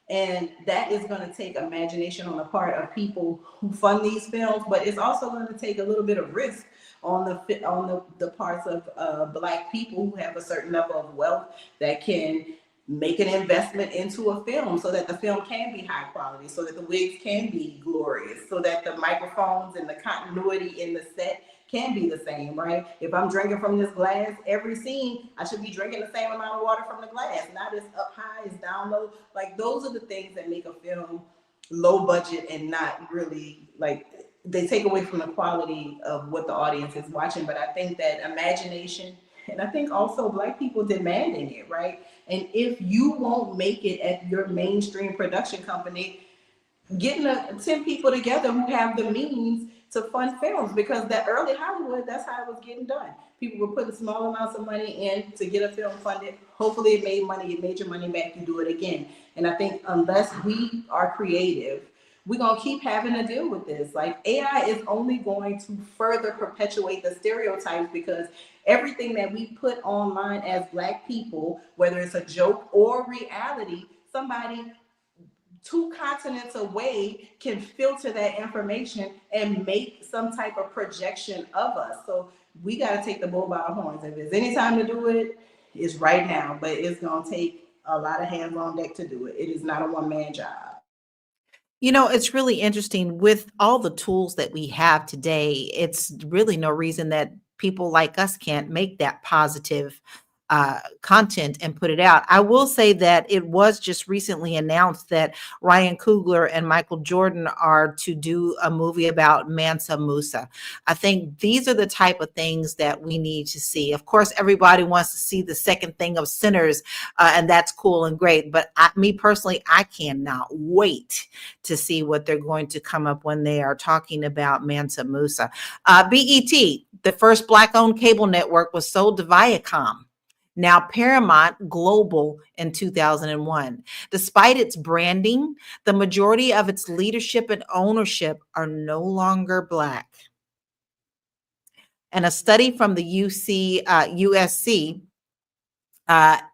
And that is going to take imagination on the part of people who fund these films, but it's also going to take a little bit of risk on the parts of Black people who have a certain level of wealth that can make an investment into a film so that the film can be high quality, so that the wigs can be glorious, so that the microphones and the continuity in the set can be the same, right? If I'm drinking from this glass, every scene, I should be drinking the same amount of water from the glass. Not as up high, as down low. Like those are the things that make a film low budget and not really like they take away from the quality of what the audience is watching. But I think that imagination, and I think also Black people demanding it, right? And if you won't make it at your mainstream production company, getting 10 people together who have the means to fund films, because that early Hollywood, that's how it was getting done. People were putting small amounts of money in to get a film funded. Hopefully it made money, it made your money back, you do it again. And I think unless we are creative, we're going to keep having to deal with this. Like AI is only going to further perpetuate the stereotypes, because everything that we put online as Black people, whether it's a joke or reality, somebody 2 continents away can filter that information and make some type of projection of us. So we got to take the bull by the horns. If there's any time to do it, it's right now. But it's going to take a lot of hands on deck to do it. It is not a one-man job. You know, it's really interesting with all the tools that we have today. It's really no reason that people like us can't make that positive content and put it out. I will say that it was just recently announced that Ryan Coogler and Michael Jordan are to do a movie about Mansa Musa. I think these are the type of things that we need to see. Of course, everybody wants to see the second thing of Sinners, and that's cool and great. But me personally, I cannot wait to see what they're going to come up when they are talking about Mansa Musa. BET, the first Black-owned cable network, was sold to Viacom, now Paramount Global, in 2001. Despite its branding, the majority of its leadership and ownership are no longer Black. And a study from the USC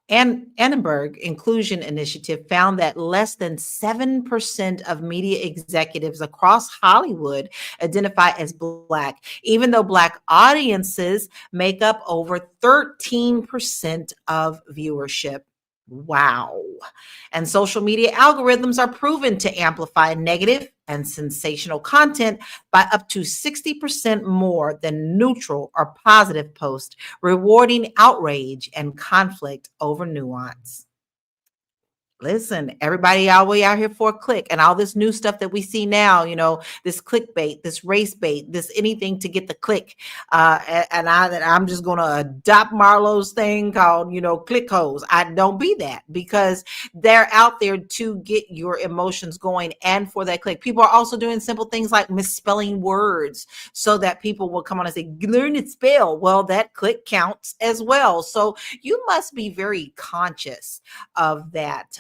Annenberg Inclusion Initiative found that less than 7% of media executives across Hollywood identify as Black, even though Black audiences make up over 13% of viewership. Wow. And social media algorithms are proven to amplify negative and sensational content by up to 60% more than neutral or positive posts, rewarding outrage and conflict over nuance. Listen, everybody all the way out here for a click, and all this new stuff that we see now, you know, this clickbait, this race bait, this anything to get the click. I'm just going to adopt Marlo's thing called, you know, click hoes. I don't be that, because they're out there to get your emotions going and for that click. People are also doing simple things like misspelling words so that people will come on and say, learn to spell. Well, that click counts as well. So you must be very conscious of that.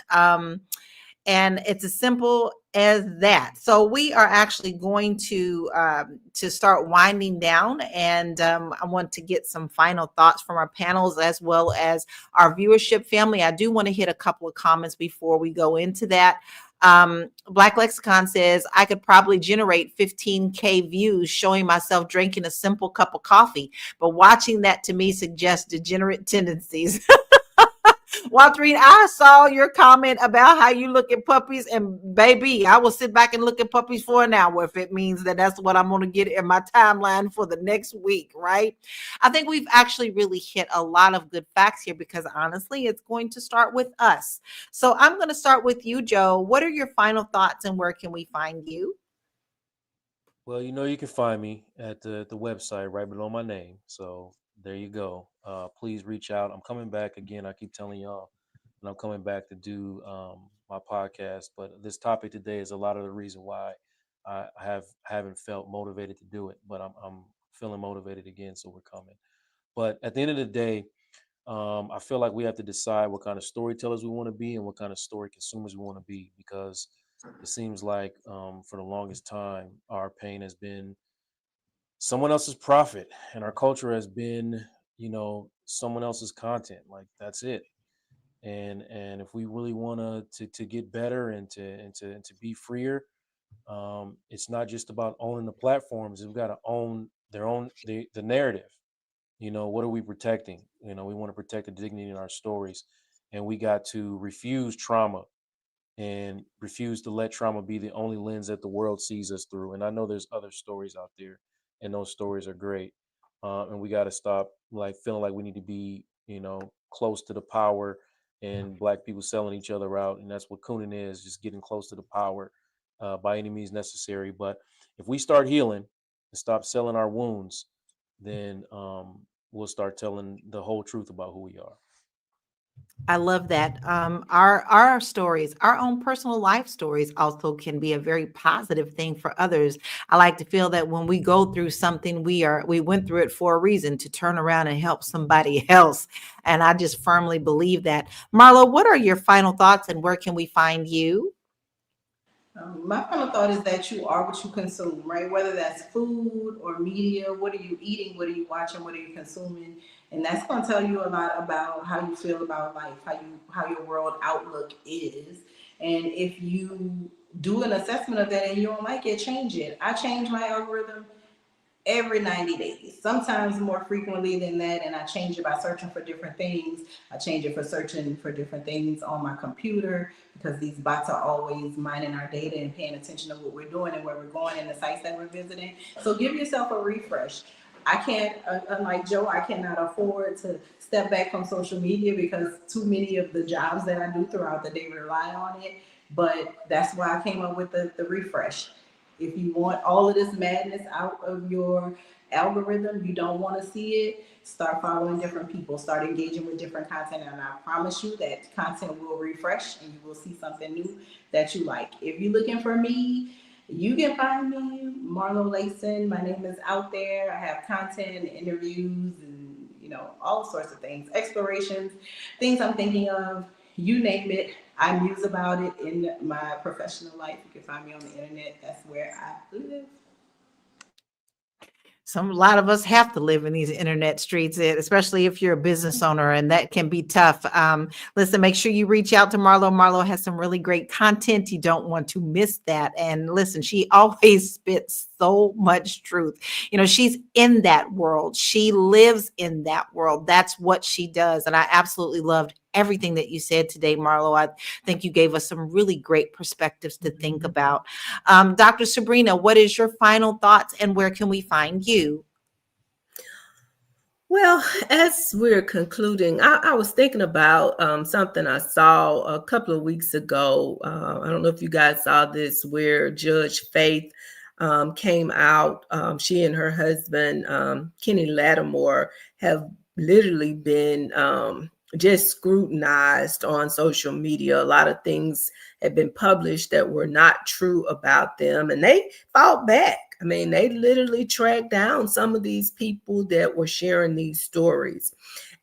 And it's as simple as that. So we are actually going to start winding down, and I want to get some final thoughts from our panels as well as our viewership family. I do want to hit a couple of comments before we go into that. Black Lexicon says, I could probably generate 15K views showing myself drinking a simple cup of coffee, but watching that to me suggests degenerate tendencies. Walterine, I saw your comment about how you look at puppies, and baby, I will sit back and look at puppies for an hour if it means that that's what I'm going to get in my timeline for the next week, right? I think we've actually really hit a lot of good facts here, because honestly, it's going to start with us. So I'm going to start with you, Joe. What are your final thoughts, and where can we find you? Well, you know, you can find me at the website right below my name. So there you go. Please reach out. I'm coming back again. I keep telling y'all, and I'm coming back to do my podcast. But this topic today is a lot of the reason why I haven't felt motivated to do it. But I'm feeling motivated again, so we're coming. But at the end of the day, I feel like we have to decide what kind of storytellers we want to be and what kind of story consumers we want to be, because it seems like for the longest time, our pain has been someone else's profit, and our culture has been, you know, someone else's content. Like that's it. And if we really want to get better and to be freer, it's not just about owning the platforms. We've got to own the narrative. You know, what are we protecting? You know, we want to protect the dignity in our stories, and we got to refuse trauma and refuse to let trauma be the only lens that the world sees us through. And I know there's other stories out there, and those stories are great. and we got to stop like feeling like we need to be, close to the power and black people selling each other out. And that's what cooning is, just getting close to the power by any means necessary. But if we start healing and stop selling our wounds, then we'll start telling the whole truth about who we are. I love that. Our stories, our own personal life stories, also can be a very positive thing for others. I like to feel that when we go through something, we went through it for a reason, to turn around and help somebody else. And I just firmly believe that. Marlo, what are your final thoughts, and where can we find you? My final thought is that you are what you consume, right? Whether that's food or media, what are you eating? What are you watching? What are you consuming? And that's going to tell you a lot about how you feel about life, how your world outlook is. And if you do an assessment of that and you don't like it, change it. I change my algorithm every 90 days, sometimes more frequently than that. And I change it by searching for different things. I change it for searching for different things on my computer, because these bots are always mining our data and paying attention to what we're doing and where we're going and the sites that we're visiting. So give yourself a refresh. I can't, unlike Joe, I cannot afford to step back from social media because too many of the jobs that I do throughout the day rely on it. But that's why I came up with the refresh. If you want all of this madness out of your algorithm, you don't want to see it, start following different people, start engaging with different content, and I promise you that content will refresh and you will see something new that you like. If you're looking for me, you can find me, Marlo Layson. My name is out there. I have content, interviews, and all sorts of things, explorations, things I'm thinking of. You name it, I muse about it in my professional life. You can find me on the internet. That's where I live. A lot of us have to live in these internet streets, especially if you're a business owner, and that can be tough. Listen, make sure you reach out to Marlo. Marlo has some really great content. You don't want to miss that. And listen, she always spits so much truth. She's in that world. She lives in that world. That's what she does. And I absolutely loved everything that you said today, Marlo. I think you gave us some really great perspectives to think about. Dr. Sabrina, what is your final thoughts, and where can we find you? Well, as we're concluding, I was thinking about something I saw a couple of weeks ago. I don't know if you guys saw this, where Judge Faith came out. She and her husband, Kenny Lattimore, have literally been just scrutinized on social media. A lot of things have been published that were not true about them, and they fought back. I mean, they literally tracked down some of these people that were sharing these stories.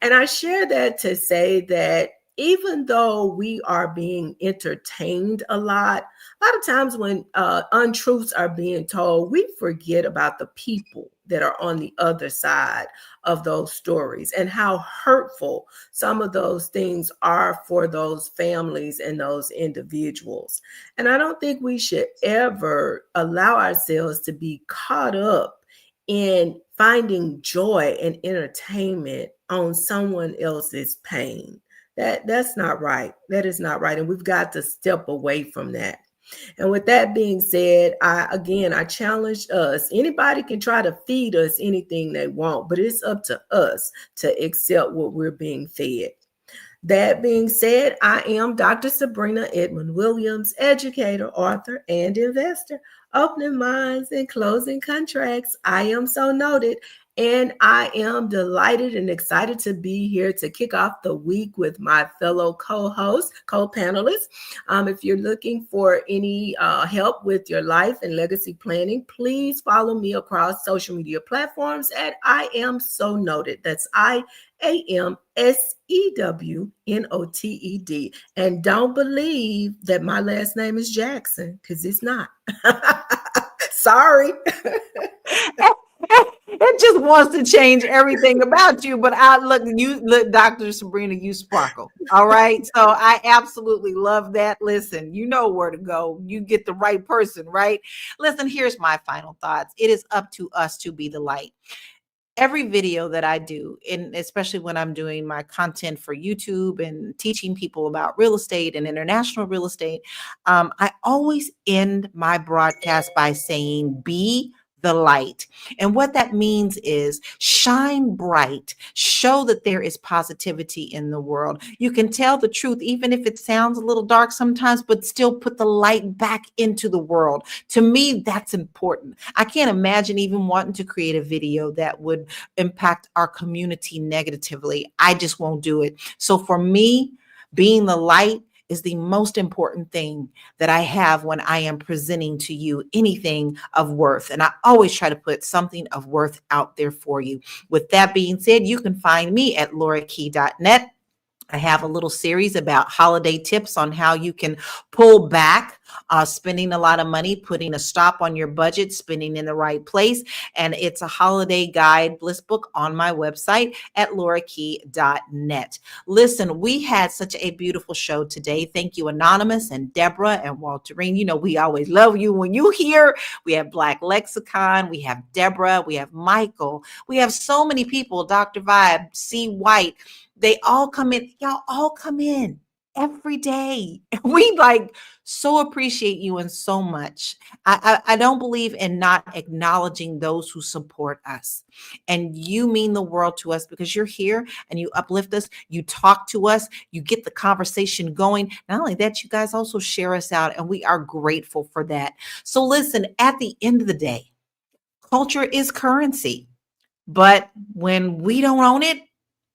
And I share that to say that even though we are being entertained a lot of times when untruths are being told, we forget about the people that are on the other side of those stories and how hurtful some of those things are for those families and those individuals. And I don't think we should ever allow ourselves to be caught up in finding joy and entertainment on someone else's pain. That's not right. That is not right. And we've got to step away from that. And with that being said, I challenge us. Anybody can try to feed us anything they want, but it's up to us to accept what we're being fed. That being said, I am Dr. Sabrina Edmond Williams, educator, author, and investor, opening minds and closing contracts. I am so noted. And I am delighted and excited to be here to kick off the week with my fellow co-hosts, co-panelists. If you're looking for any help with your life and legacy planning, please follow me across social media platforms at I Am So Noted. That's IAMSEWNOTED. And don't believe that my last name is Jackson, because it's not. Sorry. It just wants to change everything about you. But look, Dr. Sabrina, you sparkle. All right. So I absolutely love that. Listen, you know where to go. You get the right person, right? Listen, here's my final thoughts. It is up to us to be the light. Every video that I do, and especially when I'm doing my content for YouTube and teaching people about real estate and international real estate, I always end my broadcast by saying, be the light. And what that means is shine bright, show that there is positivity in the world. You can tell the truth, even if it sounds a little dark sometimes, but still put the light back into the world. To me, that's important. I can't imagine even wanting to create a video that would impact our community negatively. I just won't do it. So for me, being the light is the most important thing that I have when I am presenting to you anything of worth. And I always try to put something of worth out there for you. With that being said, you can find me at laurakey.net. I have a little series about holiday tips on how you can pull back spending a lot of money, putting a stop on your budget, spending in the right place. And it's a holiday guide bliss book on my website at laurakey.net. Listen, we had such a beautiful show today. Thank you, Anonymous and Deborah and Walterine. You know, we always love you when you here. We have Black Lexicon. We have Deborah. We have Michael. We have so many people, Dr. Vibe, C. White. They all come in. Y'all all come in every day. We so appreciate you and so much. I don't believe in not acknowledging those who support us. And you mean the world to us because you're here and you uplift us. You talk to us. You get the conversation going. Not only that, you guys also share us out, and we are grateful for that. So listen, at the end of the day, culture is currency. But when we don't own it,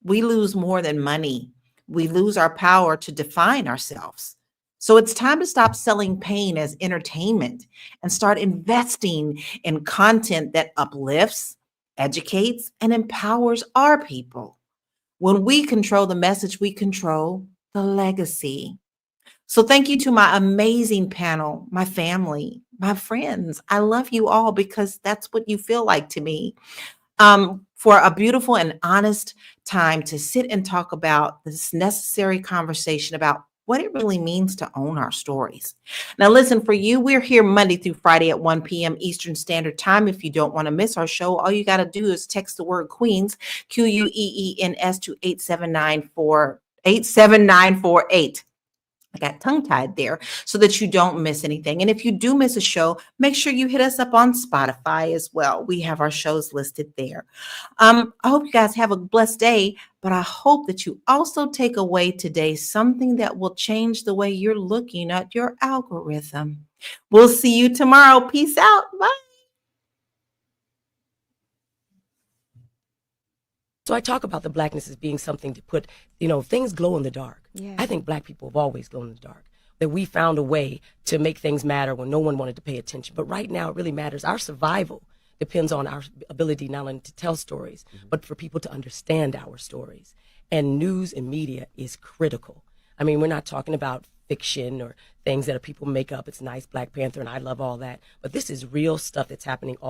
we lose more than money. We lose our power to define ourselves. So it's time to stop selling pain as entertainment and start investing in content that uplifts, educates, and empowers our people. When we control the message, we control the legacy. So thank you to my amazing panel, my family, my friends. I love you all because that's what you feel like to me. For a beautiful and honest time to sit and talk about this necessary conversation about what it really means to own our stories. Now, listen, for you, we're here Monday through Friday at 1 p.m. Eastern Standard Time. If you don't want to miss our show, all you got to do is text the word Queens, Queens, to 87948. I got tongue-tied there so that you don't miss anything. And if you do miss a show, make sure you hit us up on Spotify as well. We have our shows listed there. I hope you guys have a blessed day, but I hope that you also take away today something that will change the way you're looking at your algorithm. We'll see you tomorrow. Peace out. Bye. So I talk about the blackness as being something to put, things glow in the dark. Yeah. I think black people have always glown in the dark, that we found a way to make things matter when no one wanted to pay attention. But right now it really matters. Our survival depends on our ability not only to tell stories, but for people to understand our stories. And news and media is critical. I mean, we're not talking about fiction or things that people make up. It's nice, Black Panther, and I love all that. But this is real stuff that's happening all